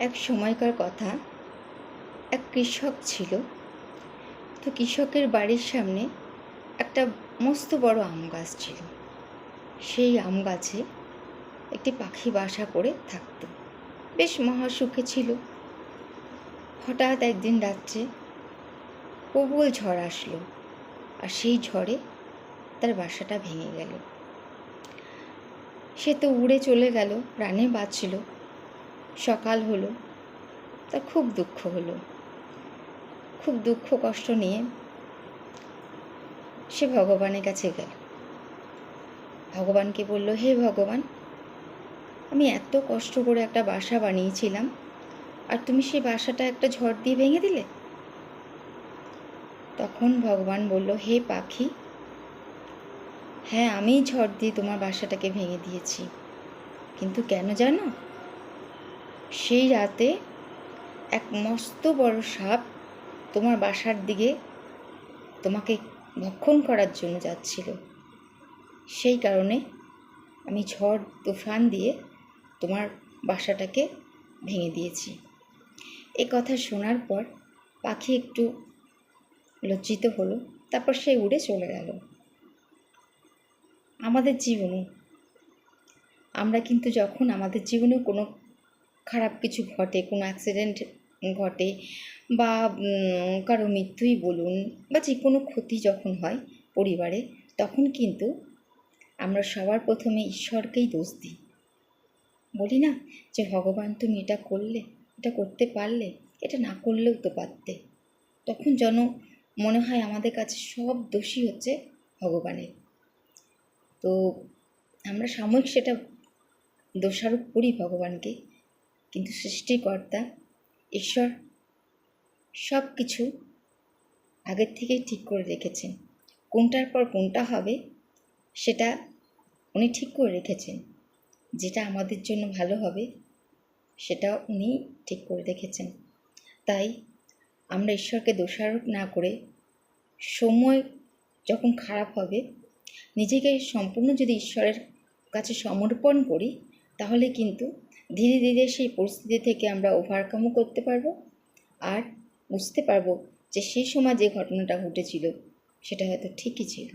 এক সময়কার কথা, এক কৃষক ছিল। তো কৃষকের বাড়ির সামনে একটা মস্ত বড় আম গাছ ছিল। সেই আম গাছে একটি পাখি বাসা করে থাকতো, বেশ মহাসুখে ছিল। হঠাৎ একদিন রাত্রে প্রবল ঝড় আসলো, আর সেই ঝড়ে তার বাসাটা ভেঙে গেল। সে তো উড়ে চলে গেল, প্রাণে বাঁচল। সকাল হলো, তার খুব দুঃখ হলো। খুব দুঃখ কষ্ট নিয়ে সে ভগবানের কাছে গেল। ভগবানকে বলল, হে ভগবান, আমি এত কষ্ট করে একটা বাসা বানিয়েছিলাম, আর তুমি সেই বাসাটা একটা ঝড় দিয়ে ভেঙে দিলে। তখন ভগবান বলল, হে পাখি, হ্যাঁ, আমিই ঝড় দিয়ে তোমার বাসাটাকে ভেঙে দিয়েছি। কিন্তু কেন জানো? সেই রাতে এক মস্ত বড় সাপ তোমার বাসার দিকে তোমাকে ভক্ষণ করার জন্য যাচ্ছিল। সেই কারণে আমি ঝড় তুফান দিয়ে তোমার বাসাটাকে ভেঙে দিয়েছি। এ কথা শোনার পর পাখি একটু লজ্জিত হলো, তারপর সে উড়ে চলে গেল। আমাদের জীবনে আমরা কিন্তু যখন আমাদের জীবনে কোনো খারাপ কিছু ঘটে, কোনো অ্যাক্সিডেন্ট ঘটে, বা কারো মৃত্যুই বলুন, বা যে কোনো ক্ষতি যখন হয় পরিবারে, তখন কিন্তু আমরা সবার প্রথমে ঈশ্বরকেই দোষ দিই। বলি না যে ভগবান, তুমি এটা করলে, এটা করতে পারলে, এটা না করলেও তো পারতে। তখন যেন মনে হয় আমাদের কাছে সব দোষী হচ্ছে ভগবানের। তো আমরা সাময়িক সেটা দোষারোপ করি ভগবানকে, কিন্তু সৃষ্টিকর্তা ঈশ্বর সব কিছু আগের থেকেই ঠিক করে রেখেছেন। কোনটার পর কোনটা হবে সেটা উনি ঠিক করে রেখেছেন। যেটা আমাদের জন্য ভালো হবে সেটা উনি ঠিক করে রেখেছেন। তাই আমরা ঈশ্বরকে দোষারোপ না করে, সময় যখন খারাপ হবে নিজেকে সম্পূর্ণ যদি ঈশ্বরের কাছে সমর্পণ করি, তাহলে কিন্তু ধীরে ধীরে সেই পরিস্থিতি থেকে আমরা ওভারকামও করতে পারবো, আর বুঝতে পারবো যে সেই সময় যে ঘটনাটা ঘটেছিল সেটা হয়তো ঠিকই ছিল।